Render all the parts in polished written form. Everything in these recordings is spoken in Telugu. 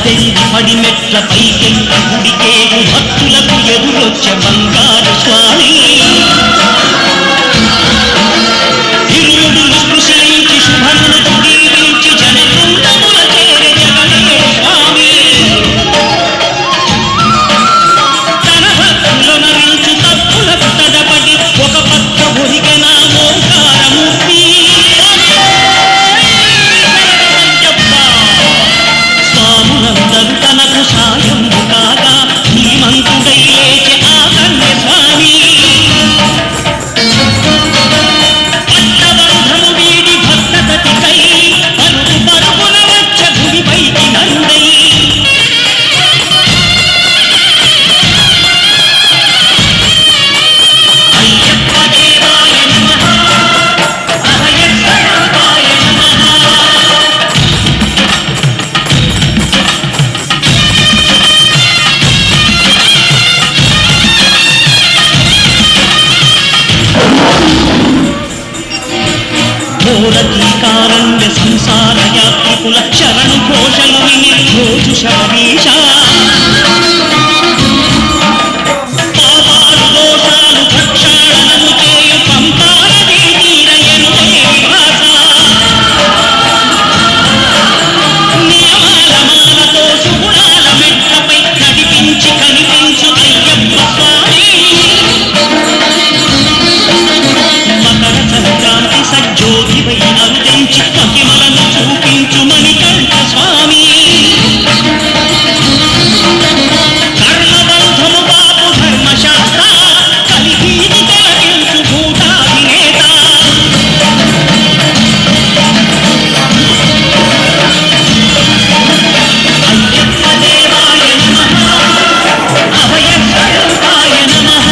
బయలుదేరి పడిమెట్ల పైకెళ్ళి గుడికేగు భక్తులకు ఎదురొచ్చే బంగారు స్వామి ఇరుముడులు స్పృశించి శుభములు దీవించి జనబృందముల చేరే జగనే స్వామి తన భక్తులను నిల్చు తప్పులకు తడబడి ఒక పక్క ఒరిగిన ఓంకారమూర్తి స్వాములందరూ తనకు సాయం కాగా శ్రీమంతుడై లేచే ఆ కన్య స్వామి పట్టబంధము వీడి భక్తతతికై పరుగు పరుగున వచ్చ భూమిపైకి నరుడై అయ్యప్ప దేవాయ నమః అభయస్వరూపాయ నమః ఘోరకీకారణ్య సంసార యాత్రికుల శరణు ఘోషలు విని రోజు శబరీష పాపాలు దోషాలు ప్రక్షాళనము చేయు పంపానదీ తీరయను దేవిభాష నియమాల మాలతో సుగుణాల మెట్లపై నడిపించి కనిపించు అయ్యప్ప స్వామి మకర సంక్రాంతి సజ్జోతివై అందించి మహిమలను చూపించు మణికంఠ స్వామి కర్మబంధము బాపు ధర్మశాస్త్ర కలిగీని తొలగించు భూతాధినేత అయ్యప్ప దేవాయ నమః అభయస్వరూపాయ నమః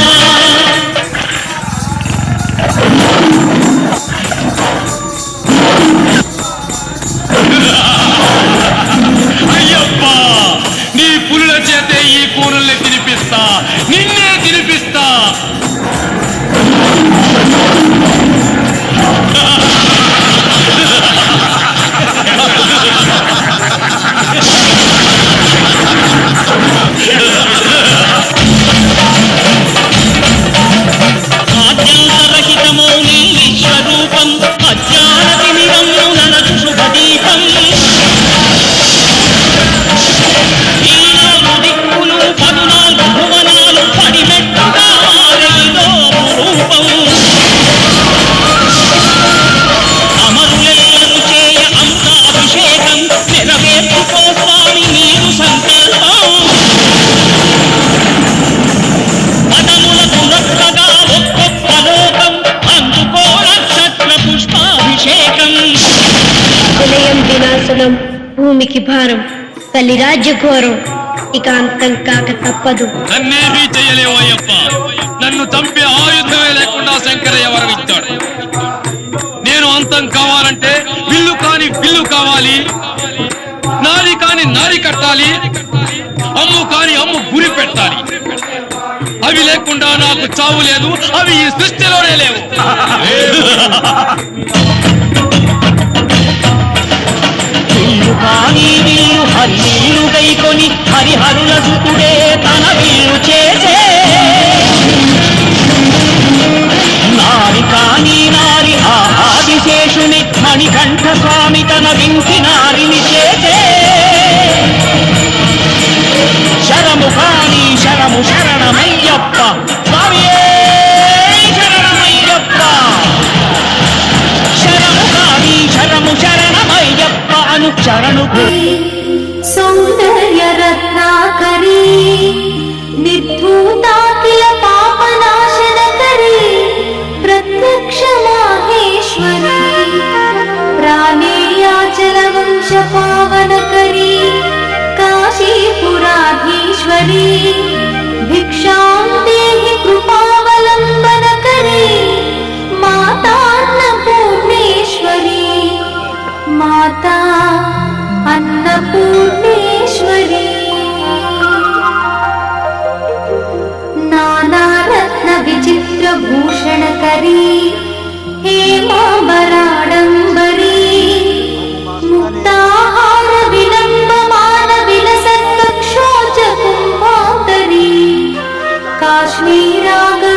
అయ్యప్ప నీ పులుల చేతే ఈ కూరల్ని తినిపిస్తా నిన్నే తినిపిస్తా ఆద్యంతరహితమో నీ విశ్వరూపం అజ్ఞాన తిమిరము ననచు శుభదీపం ఈ నాలుగు దిక్కులు 14 భువనాలు పడిమెట్టుగా మారేదో రూపం అమరులెల్లరు చేయ అమృతాభిషేకం నెరవేర్చుకో స్వామి నీరు సంకల్పం పదములకు రొక్కగా ఒక్కొక్క లోకం అందుకో నక్షత్ర పుష్పాభిషేకం విలయం వినాశనం భూమికి భారం తల్లి రాజ్య ఘోరం ఇక అంతం కాక తప్పదు. నన్నేమీ చెయ్యలేవు అయ్యప్ప నన్ను చంపే ఆయుధమే లేకుండా శంకరయ్య వరమిచ్చాడు నేను అంతం కావాలంటే విల్లు కాని విల్లు కావాలి నారి కాని నారి కట్టాలి అమ్ము కాని అమ్ము గురి పెట్టాలి అవి లేకుండా నాకు చావు లేదు అవి ఈ సృష్టిలోనే లేవు విల్లు కాని విల్లు హరినీరు గైకొని హరిహరుల సుతుడే తన విల్లు చేసే నారి కాని నారి ఆ ఆదిశేషుని మణికంఠ స్వామి తన వింటి నారిని చేసే శరము కాని శరము శరణమయ్యప్ప స్వామియే శరణమయ్యప్ప శరము కాని శరము శరణమయ్యప్ప అను శరణు సౌందర్య రత్నాకరీ నిర్ధూతాఖిల పాపనాశనకరీ ప్రత్యక్ష మాహేశ్వరీ ప్రాణేయాచల వంశ పావనకరీ కాశీపురాధీశ్వరీ భిక్షాం దేహి కృపావలంబనకరీ మాతాన్నపూర్ణేశ్వరీ మాతా अन्नपूर्णेश्वरी नानारत्न विचित्र भूषणकरी हेमांबराडंबरी मुक्ताहार विलंबमान विलस श्रीराग